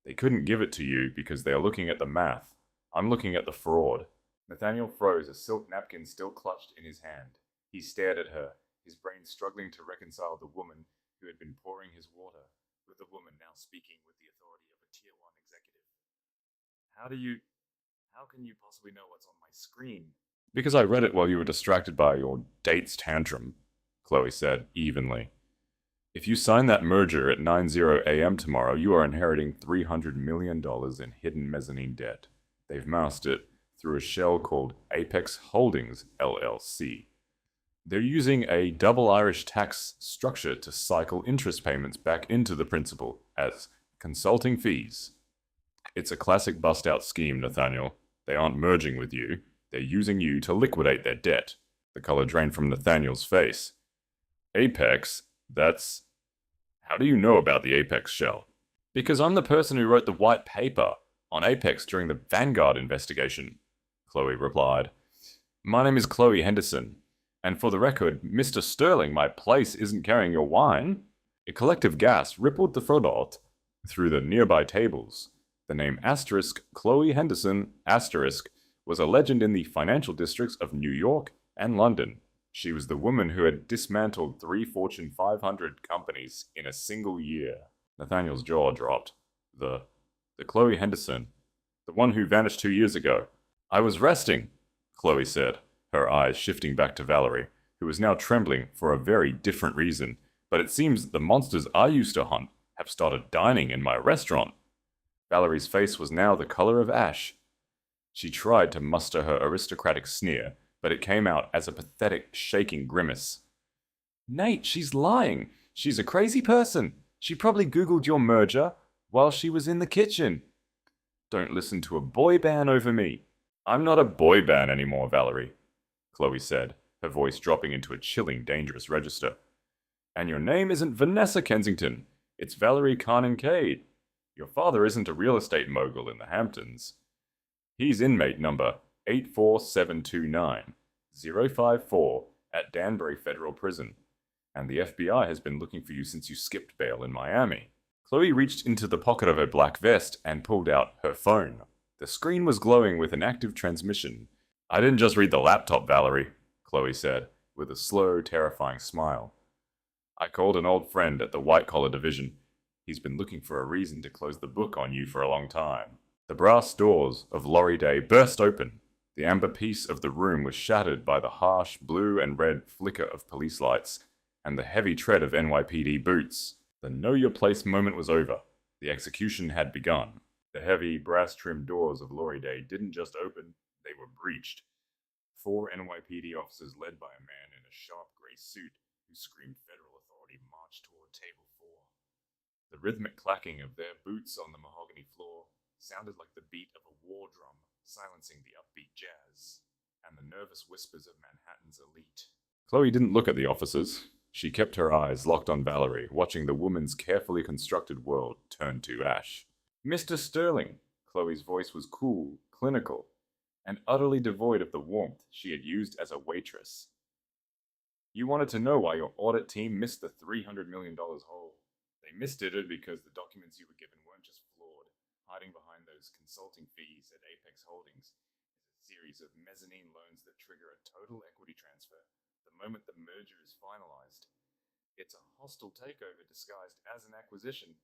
They couldn't give it to you because they are looking at the math. I'm looking at the fraud. Nathaniel froze, a silk napkin still clutched in his hand. He stared at her, his brain struggling to reconcile the woman who had been pouring his water with the woman now speaking with the authority of a Tier 1 executive. How can you possibly know what's on my screen? Because I read it while you were distracted by your date's tantrum, Khloe said evenly. If you sign that merger at 9:00 a.m. tomorrow, you are inheriting $300 million in hidden mezzanine debt. They've masked it through a shell called Apex Holdings, LLC. They're using a double Irish tax structure to cycle interest payments back into the principal as consulting fees. It's a classic bust-out scheme, Nathaniel. They aren't merging with you. They're using you to liquidate their debt. The color drained from Nathaniel's face. Apex? That's... How do you know about the Apex shell? Because I'm the person who wrote the white paper on Apex during the Vanguard investigation, Khloe replied. My name is Khloe Henderson, and for the record, Mr. Sterling, my place isn't carrying your wine. A collective gasp rippled the frodot through the nearby tables. The name asterisk Khloe Henderson asterisk was a legend in the financial districts of New York and London. She was the woman who had dismantled 3 Fortune 500 companies in a single year. Nathaniel's jaw dropped. The Khloe Henderson. The one who vanished 2 years ago. I was resting, Khloe said, her eyes shifting back to Valerie, who was now trembling for a very different reason. But it seems that the monsters I used to hunt have started dining in my restaurant. Valerie's face was now the color of ash. She tried to muster her aristocratic sneer, but it came out as a pathetic, shaking grimace. Nate, she's lying. She's a crazy person. She probably Googled your merger while she was in the kitchen. Don't listen to a boy band over me. I'm not a boy band anymore, Valerie, Khloe said, her voice dropping into a chilling, dangerous register. And your name isn't Vanessa Kensington. It's Valerie Conincaid. Your father isn't a real estate mogul in the Hamptons. He's inmate number 84729 054 at Danbury Federal Prison, and the FBI has been looking for you since you skipped bail in Miami. Khloe reached into the pocket of her black vest and pulled out her phone. The screen was glowing with an active transmission. I didn't just read the laptop, Valerie, Khloe said, with a slow, terrifying smile. I called an old friend at the white-collar division. He's been looking for a reason to close the book on you for a long time. The brass doors of Laurie Day burst open. The amber peace of the room was shattered by the harsh blue and red flicker of police lights and the heavy tread of NYPD boots. The know-your-place moment was over. The execution had begun. The heavy, brass-trimmed doors of Laurie Day didn't just open, they were breached. 4 NYPD officers led by a man in a sharp grey suit who screamed federal authority marched toward Table 4. The rhythmic clacking of their boots on the mahogany floor sounded like the beat of a war drum, silencing the upbeat jazz and the nervous whispers of Manhattan's elite. Khloe didn't look at the officers. She kept her eyes locked on Valerie, watching the woman's carefully constructed world turn to ash. Mr. Sterling, Khloe's voice was cool, clinical, and utterly devoid of the warmth she had used as a waitress. You wanted to know why your audit team missed the $300 million hole. They missed it because the documents you were given weren't just flawed. Hiding behind those consulting fees at Apex Holdings is a series of mezzanine loans that trigger a total equity transfer the moment the merger is finalized. It's a hostile takeover disguised as an acquisition,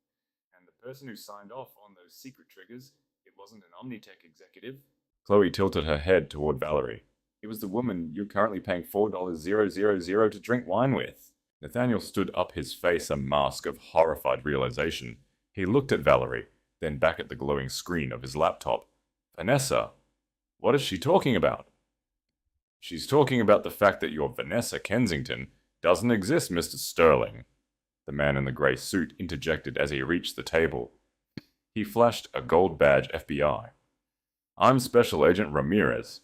and the person who signed off on those secret triggers, it wasn't an Omnitech executive. Khloe tilted her head toward Valerie. It was the woman you're currently paying $4,000 to drink wine with. Nathaniel stood up, his face a mask of horrified realization. He looked at Valerie, then back at the glowing screen of his laptop. Vanessa? What is she talking about? She's talking about the fact that your Vanessa Kensington doesn't exist, Mr. Sterling. The man in the grey suit interjected as he reached the table. He flashed a gold badge FBI. I'm Special Agent Ramirez.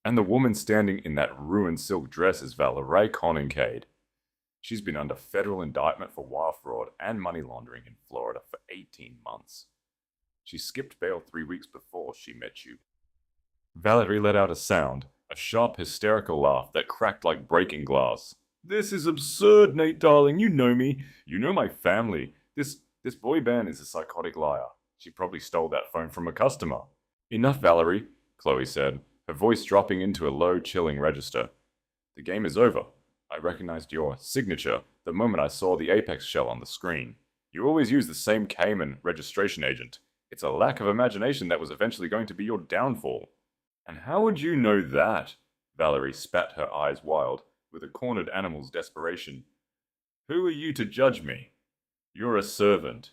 And the woman standing in that ruined silk dress is Valerie Conincaid. She's been under federal indictment for wire fraud and money laundering in Florida for 18 months. She skipped bail 3 weeks before she met you. Valerie let out a sound, a sharp, hysterical laugh that cracked like breaking glass. This is absurd, Nate, darling. You know me. You know my family. This boy band is a psychotic liar. She probably stole that phone from a customer. Enough, Valerie, Khloe said, her voice dropping into a low, chilling register. The game is over. I recognized your signature the moment I saw the Apex shell on the screen. You always use the same Cayman registration agent. It's a lack of imagination that was eventually going to be your downfall. And how would you know that? Valerie spat, her eyes wild, with a cornered animal's desperation. Who are you to judge me? You're a servant.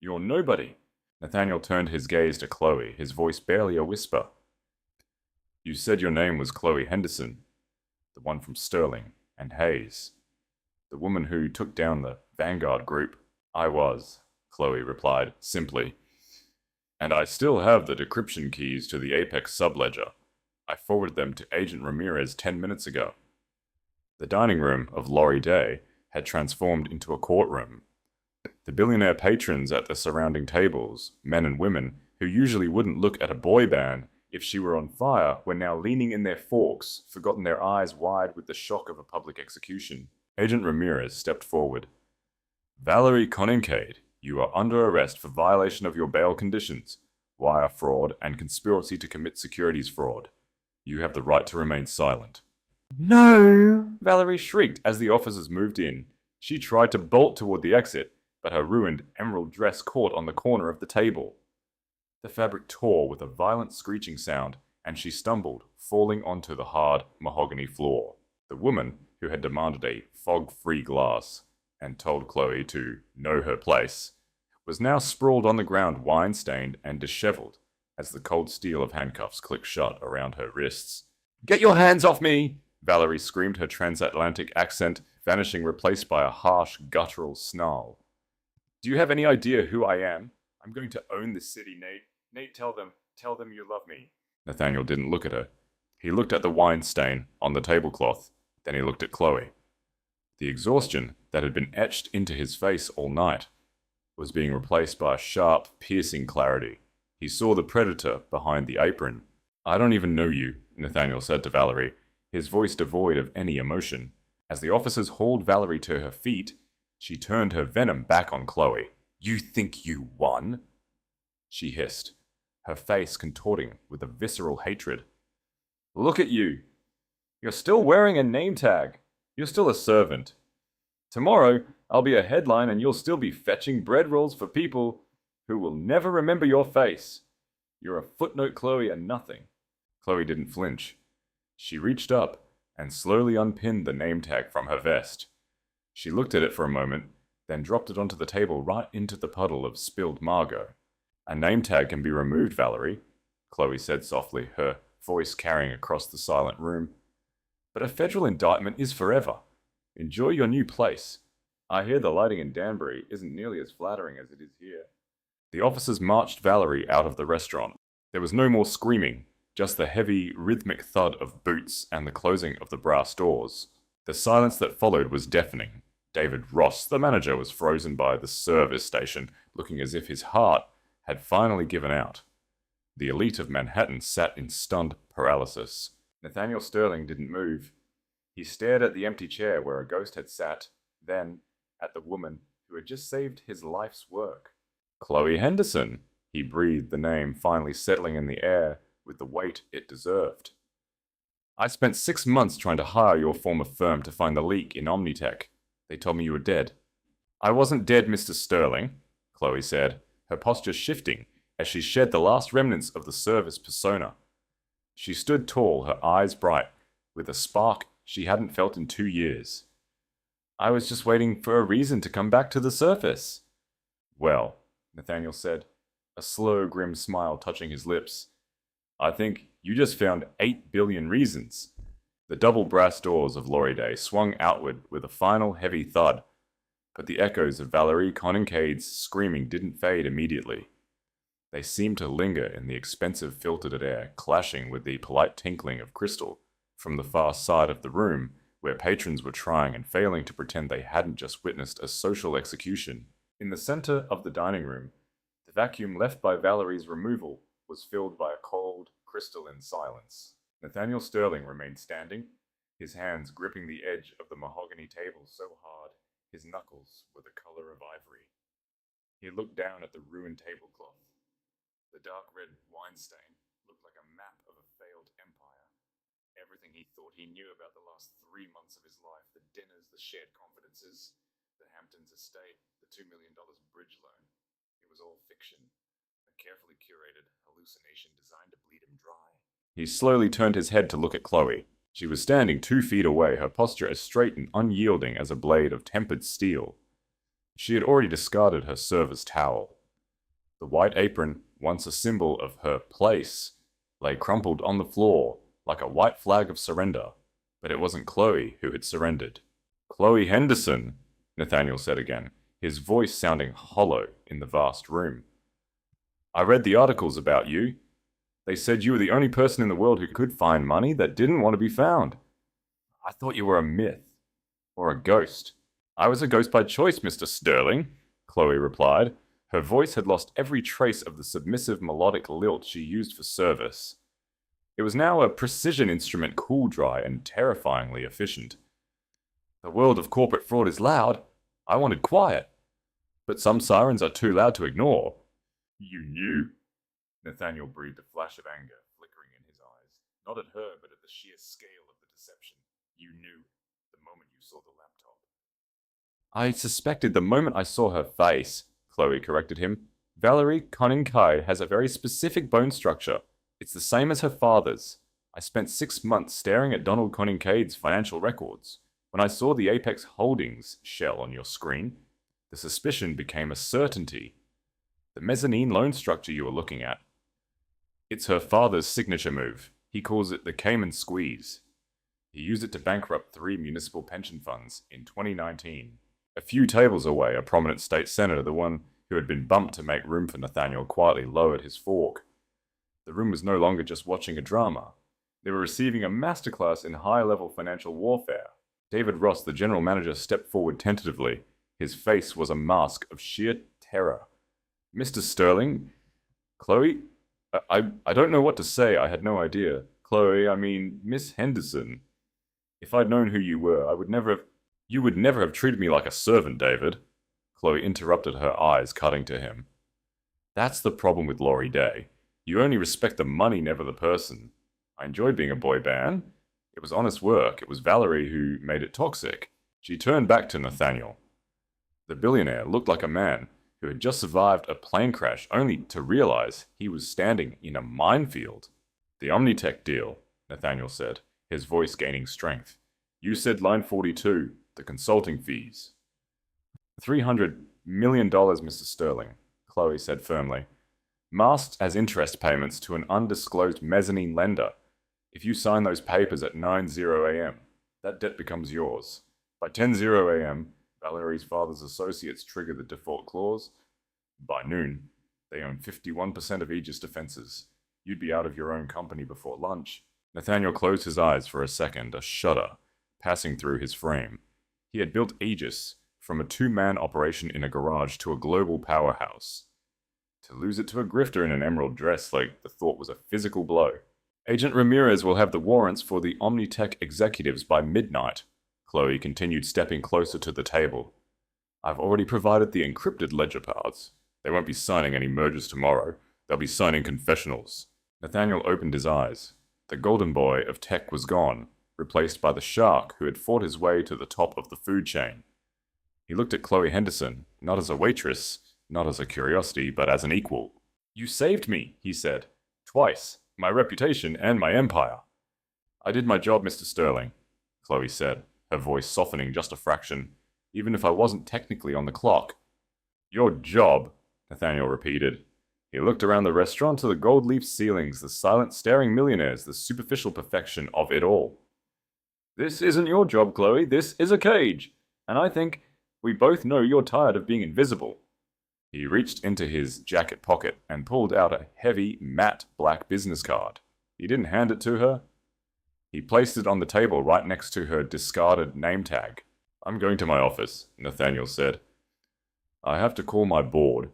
You're nobody. Nathaniel turned his gaze to Khloe, his voice barely a whisper. You said your name was Khloe Henderson. The one from Sterling and Hayes. The woman who took down the Vanguard group. I was, Khloe replied, simply. And I still have the decryption keys to the Apex subledger. I forwarded them to Agent Ramirez 10 minutes ago. The dining room of Lori Day had transformed into a courtroom. The billionaire patrons at the surrounding tables, men and women, who usually wouldn't look at a boy band if she were on fire, were now leaning in their forks, forgotten their eyes wide with the shock of a public execution. Agent Ramirez stepped forward. Valerie Conincaid, you are under arrest for violation of your bail conditions, wire fraud, and conspiracy to commit securities fraud. You have the right to remain silent. No! Valerie shrieked as the officers moved in. She tried to bolt toward the exit, but her ruined emerald dress caught on the corner of the table. The fabric tore with a violent screeching sound, and she stumbled, falling onto the hard mahogany floor. The woman, who had demanded a fog-free glass and told Khloe to know her place, was now sprawled on the ground, wine-stained and disheveled, as the cold steel of handcuffs clicked shut around her wrists. Get your hands off me! Valerie screamed, her transatlantic accent vanishing, replaced by a harsh, guttural snarl. Do you have any idea who I am? I'm going to own this city, Nate. Nate, tell them you love me. Nathaniel didn't look at her. He looked at the wine stain on the tablecloth, then he looked at Khloe. The exhaustion that had been etched into his face all night was being replaced by a sharp, piercing clarity. He saw the predator behind the apron. I don't even know you, Nathaniel said to Valerie, his voice devoid of any emotion. As the officers hauled Valerie to her feet, she turned her venom back on Khloe. You think you won? She hissed, her face contorting with a visceral hatred. Look at you. You're still wearing a name tag. You're still a servant. Tomorrow, I'll be a headline and you'll still be fetching bread rolls for people who will never remember your face. You're a footnote, Khloe, and nothing. Khloe didn't flinch. She reached up and slowly unpinned the name tag from her vest. She looked at it for a moment, then dropped it onto the table right into the puddle of spilled Margot. A name tag can be removed, Valerie, Khloe said softly, her voice carrying across the silent room. But a federal indictment is forever. Enjoy your new place. I hear the lighting in Danbury isn't nearly as flattering as it is here. The officers marched Valerie out of the restaurant. There was no more screaming, just the heavy, rhythmic thud of boots and the closing of the brass doors. The silence that followed was deafening. David Ross, the manager, was frozen by the service station, looking as if his heart had finally given out. The elite of Manhattan sat in stunned paralysis. Nathaniel Sterling didn't move. He stared at the empty chair where a ghost had sat, then at the woman who had just saved his life's work. Khloe Henderson, he breathed the name finally settling in the air with the weight it deserved. I spent 6 months trying to hire your former firm to find the leak in Omnitech. They told me you were dead. I wasn't dead, Mr. Sterling, Khloe said, her posture shifting as she shed the last remnants of the service persona. She stood tall, her eyes bright, with a spark she hadn't felt in 2 years. I was just waiting for a reason to come back to the surface. Well, Nathaniel said, a slow, grim smile touching his lips. I think you just found 8 billion reasons. The double brass doors of Lori Day swung outward with a final heavy thud, but the echoes of Valerie Conincaid's screaming didn't fade immediately. They seemed to linger in the expensive filtered air, clashing with the polite tinkling of crystal from the far side of the room, where patrons were trying and failing to pretend they hadn't just witnessed a social execution. In the center of the dining room, the vacuum left by Valerie's removal was filled by a cold, crystalline silence. Nathaniel Sterling remained standing, his hands gripping the edge of the mahogany table so hard his knuckles were the color of ivory. He looked down at the ruined tablecloth. The dark red wine stain looked like a map of a failed empire. Everything he thought he knew about the last 3 months of his life, the dinners, the shared confidences, the Hamptons estate, the $2 million bridge loan. It was all fiction, a carefully curated hallucination designed to bleed him dry. He slowly turned his head to look at Khloe. She was standing 2 feet away, her posture as straight and unyielding as a blade of tempered steel. She had already discarded her service towel. The white apron, once a symbol of her place, lay crumpled on the floor like a white flag of surrender. But it wasn't Khloe who had surrendered. "Khloe Henderson," Nathaniel said again, his voice sounding hollow in the vast room. "I read the articles about you. They said you were the only person in the world who could find money that didn't want to be found. I thought you were a myth. Or a ghost." "I was a ghost by choice, Mr. Sterling," Khloe replied. Her voice had lost every trace of the submissive melodic lilt she used for service. It was now a precision instrument, cool, dry, and terrifyingly efficient. "The world of corporate fraud is loud. I wanted quiet. But some sirens are too loud to ignore." "You knew?" Nathaniel breathed a flash of anger flickering in his eyes, not at her, but at the sheer scale of the deception. "You knew the moment you saw the laptop." "I suspected the moment I saw her face," Khloe corrected him. "Valerie Conincaid has a very specific bone structure. It's the same as her father's. I spent 6 months staring at Donald Conincaid's financial records. When I saw the Apex Holdings shell on your screen, the suspicion became a certainty. The mezzanine loan structure you were looking at. It's her father's signature move. He calls it the Cayman Squeeze. He used it to bankrupt 3 municipal pension funds in 2019. A few tables away, a prominent state senator, the one who had been bumped to make room for Nathaniel, quietly lowered his fork. The room was no longer just watching a drama. They were receiving a masterclass in high-level financial warfare. David Ross, the general manager, stepped forward tentatively. His face was a mask of sheer terror. "Mr. Sterling? Khloe? I don't know what to say. I had no idea. Miss Henderson. If I'd known who you were, I would never have..." "You would never have treated me like a servant, David," Khloe interrupted, her eyes cutting to him. "That's the problem with Laurie Day. You only respect the money, never the person. I enjoyed being a boy band. It was honest work. It was Valerie who made it toxic." She turned back to Nathaniel. The billionaire looked like a man who had just survived a plane crash only to realize he was standing in a minefield. "The Omnitech deal," Nathaniel said, his voice gaining strength. "You said line 42, the consulting fees." $300 million, Mr. Sterling, Khloe said firmly. "Masked as interest payments to an undisclosed mezzanine lender. If you sign those papers at 9:00 a.m., that debt becomes yours. By 10:00 a.m., Valerie's father's associates trigger the default clause. By noon, they own 51% of Aegis Defenses. You'd be out of your own company before lunch." Nathaniel closed his eyes for a second, a shudder passing through his frame. He had built Aegis from a 2-man operation in a garage to a global powerhouse. To lose it to a grifter in an emerald dress, like the thought was a physical blow. "Agent Ramirez will have the warrants for the Omnitech executives by midnight," Khloe continued, stepping closer to the table. "I've already provided the encrypted ledger paths. They won't be signing any mergers tomorrow. They'll be signing confessionals." Nathaniel opened his eyes. The golden boy of tech was gone, replaced by the shark who had fought his way to the top of the food chain. He looked at Khloe Henderson, not as a waitress, not as a curiosity, but as an equal. "You saved me," he said. "Twice. My reputation and my empire." "I did my job, Mr. Sterling," Khloe said, her voice softening just a fraction, "even if I wasn't technically on the clock." "Your job," Nathaniel repeated. He looked around the restaurant to the gold-leaf ceilings, the silent staring millionaires, the superficial perfection of it all. "This isn't your job, Khloe. This is a cage. And I think we both know you're tired of being invisible." He reached into his jacket pocket and pulled out a heavy, matte black business card. He didn't hand it to her. He placed it on the table right next to her discarded name tag. "I'm going to my office," Nathaniel said. "I have to call my board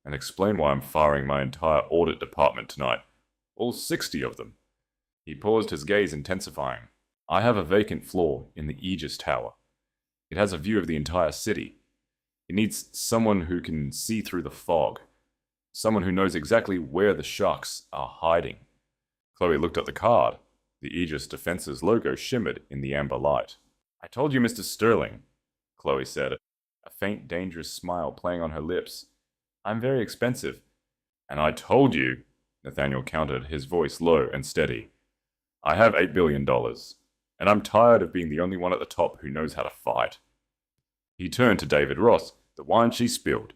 and explain why I'm firing my entire audit department tonight. All 60 of them." He paused, his gaze intensifying. "I have a vacant floor in the Aegis Tower. It has a view of the entire city. It needs someone who can see through the fog. Someone who knows exactly where the sharks are hiding." Khloe looked at the card. The Aegis Defenses logo shimmered in the amber light. "I told you, Mr. Sterling," Khloe said, a faint, dangerous smile playing on her lips. "I'm very expensive." "And I told you," Nathaniel countered, his voice low and steady. "I have $8 billion, and I'm tired of being the only one at the top who knows how to fight." He turned to David Ross. "The wine she spilled.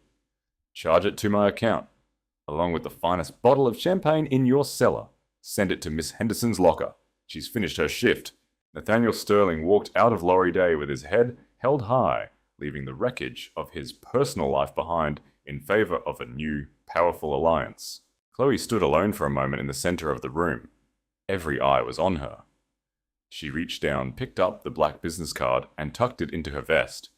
Charge it to my account, along with the finest bottle of champagne in your cellar. Send it to Miss Henderson's locker. She's finished her shift. Nathaniel Sterling walked out of Laurie Day with his head held high, leaving the wreckage of his personal life behind in favor of a new, powerful alliance. Khloe stood alone for a moment in the center of the room. Every eye was on her. She reached down, picked up the black business card, and tucked it into her vest.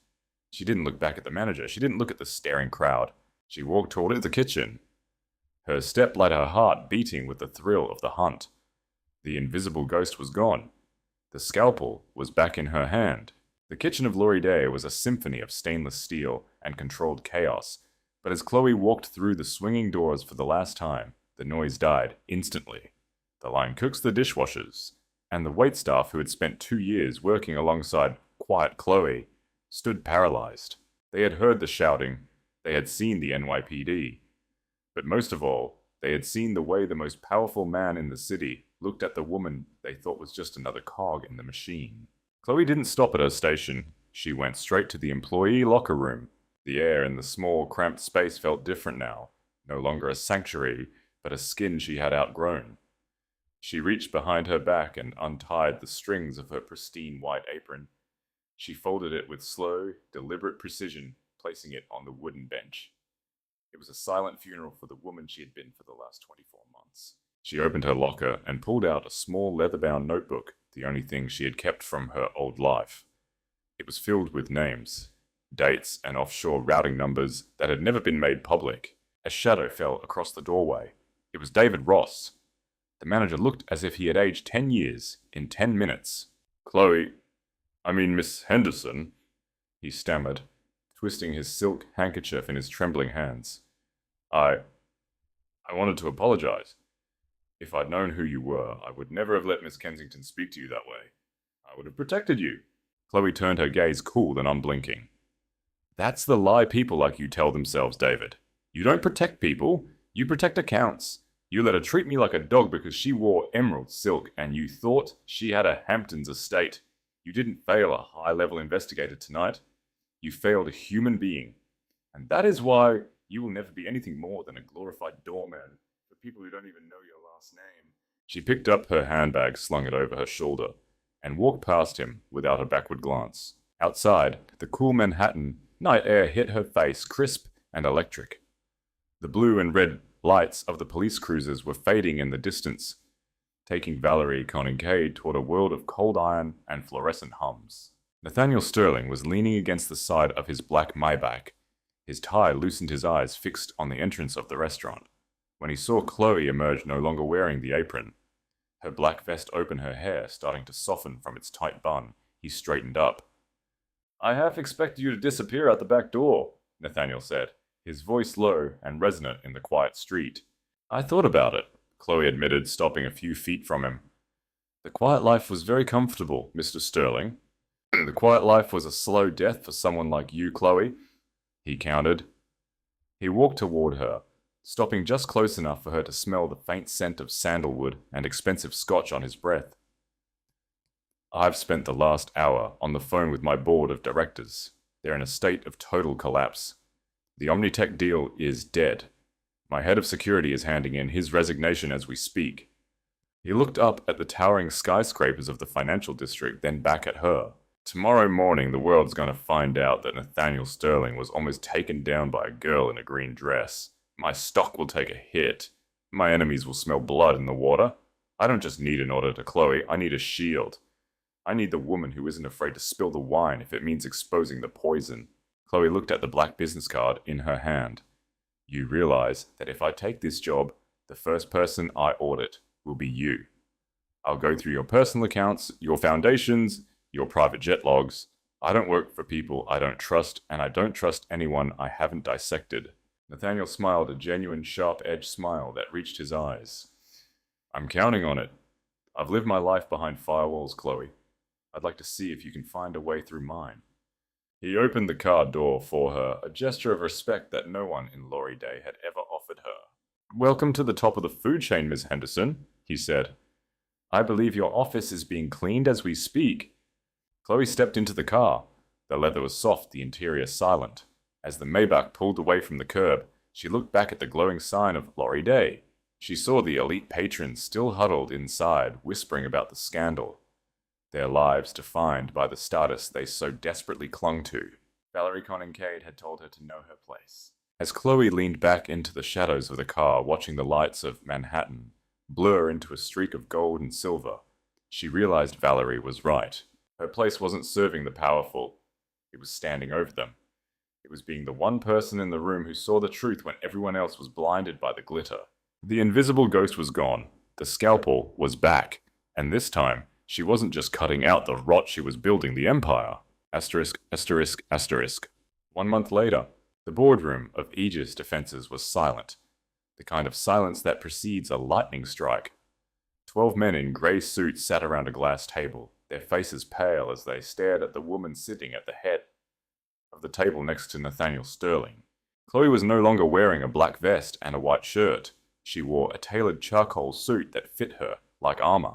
She didn't look back at the manager. She didn't look at the staring crowd. She walked toward the kitchen. Her step let her heart beating with the thrill of the hunt. The invisible ghost was gone. The scalpel was back in her hand. The kitchen of Laurie Day was a symphony of stainless steel and controlled chaos, but as Khloe walked through the swinging doors for the last time, the noise died instantly. The line cooks, the dishwashers, and the waitstaff who had spent 2 years working alongside quiet Khloe stood paralyzed. They had heard the shouting, they had seen the NYPD, but most of all, they had seen the way the most powerful man in the city looked at the woman they thought was just another cog in the machine. Khloe didn't stop at her station. She went straight to the employee locker room. The air in the small, cramped space felt different now, no longer a sanctuary, but a skin she had outgrown. She reached behind her back and untied the strings of her pristine white apron. She folded it with slow, deliberate precision, placing it on the wooden bench. It was a silent funeral for the woman she had been for the last 24 months. She opened her locker and pulled out a small leather-bound notebook, the only thing she had kept from her old life. It was filled with names, dates, and offshore routing numbers that had never been made public. A shadow fell across the doorway. It was David Ross. The manager looked as if he had aged 10 years in 10 minutes. Miss Henderson, he stammered, twisting his silk handkerchief in his trembling hands. I wanted to apologize. If I'd known who you were, I would never have let Miss Kensington speak to you that way. I would have protected you. Khloe turned her gaze cool and unblinking. That's the lie people like you tell themselves, David. You don't protect people, you protect accounts. You let her treat me like a dog because she wore emerald silk and you thought she had a Hamptons estate. You didn't fail a high-level investigator tonight. You failed a human being. And that is why you will never be anything more than a glorified doorman for people who don't even know your last name. She picked up her handbag, slung it over her shoulder, and walked past him without a backward glance. Outside, the cool Manhattan night air hit her face, crisp and electric. The blue and red lights of the police cruisers were fading in the distance, taking Valerie Conincaid toward a world of cold iron and fluorescent hums. Nathaniel Sterling was leaning against the side of his black Maybach. His tie loosened his eyes fixed on the entrance of the restaurant. When he saw Khloe emerge no longer wearing the apron, her black vest open, her hair starting to soften from its tight bun, he straightened up. I half expected you to disappear out the back door, Nathaniel said, his voice low and resonant in the quiet street. I thought about it, Khloe admitted, stopping a few feet from him. The quiet life was very comfortable, Mr. Sterling. The quiet life was a slow death for someone like you, Khloe, he countered. He walked toward her, stopping just close enough for her to smell the faint scent of sandalwood and expensive scotch on his breath. I've spent the last hour on the phone with my board of directors. They're in a state of total collapse. The Omnitech deal is dead. My head of security is handing in his resignation as we speak. He looked up at the towering skyscrapers of the financial district, then back at her. Tomorrow morning, the world's going to find out that Nathaniel Sterling was almost taken down by a girl in a green dress. My stock will take a hit. My enemies will smell blood in the water. I don't just need an order to Khloe, I need a shield. I need the woman who isn't afraid to spill the wine if it means exposing the poison. Khloe looked at the black business card in her hand. You realize that if I take this job, the first person I audit will be you. I'll go through your personal accounts, your foundations, your private jet logs. I don't work for people I don't trust, and I don't trust anyone I haven't dissected. Nathaniel smiled, a genuine sharp-edged smile that reached his eyes. I'm counting on it. I've lived my life behind firewalls, Khloe. I'd like to see if you can find a way through mine. He opened the car door for her, a gesture of respect that no one in Laurie Day had ever offered her. Welcome to the top of the food chain, Miss Henderson, he said. I believe your office is being cleaned as we speak. Khloe stepped into the car. The leather was soft, the interior silent. As the Maybach pulled away from the curb, she looked back at the glowing sign of Laurie Day. She saw the elite patrons still huddled inside, whispering about the scandal. their lives defined by the status they so desperately clung to. Valerie Conincaid had told her to know her place. As Khloe leaned back into the shadows of the car, watching the lights of Manhattan blur into a streak of gold and silver, she realized Valerie was right. Her place wasn't serving the powerful. It was standing over them. It was being the one person in the room who saw the truth when everyone else was blinded by the glitter. The invisible ghost was gone. The scalpel was back. And this time, she wasn't just cutting out the rot, she was building the empire. Asterisk, asterisk, asterisk. 1 month later, the boardroom of Aegis Defenses was silent. The kind of silence that precedes a lightning strike. 12 men in grey suits sat around a glass table, their faces pale as they stared at the woman sitting at the head of the table next to Nathaniel Sterling. Khloe was no longer wearing a black vest and a white shirt. She wore a tailored charcoal suit that fit her like armor.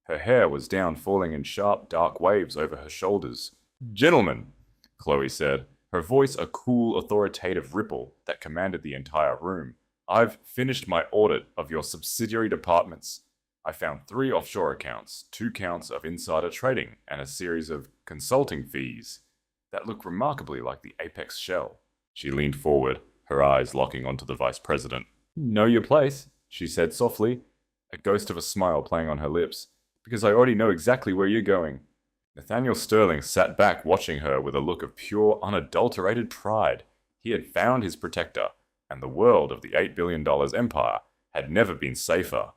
Her hair was down, falling in sharp, dark waves over her shoulders. "Gentlemen," Khloe said, her voice a cool, authoritative ripple that commanded the entire room. "I've finished my audit of your subsidiary departments. I found 3 offshore accounts, 2 counts of insider trading, and a series of consulting fees that look remarkably like the Apex shell." She leaned forward, her eyes locking onto the vice president. "Know your place," she said softly, a ghost of a smile playing on her lips, "because I already know exactly where you're going." Nathaniel Sterling sat back watching her with a look of pure, unadulterated pride. He had found his protector, and the world of the $8 billion empire had never been safer.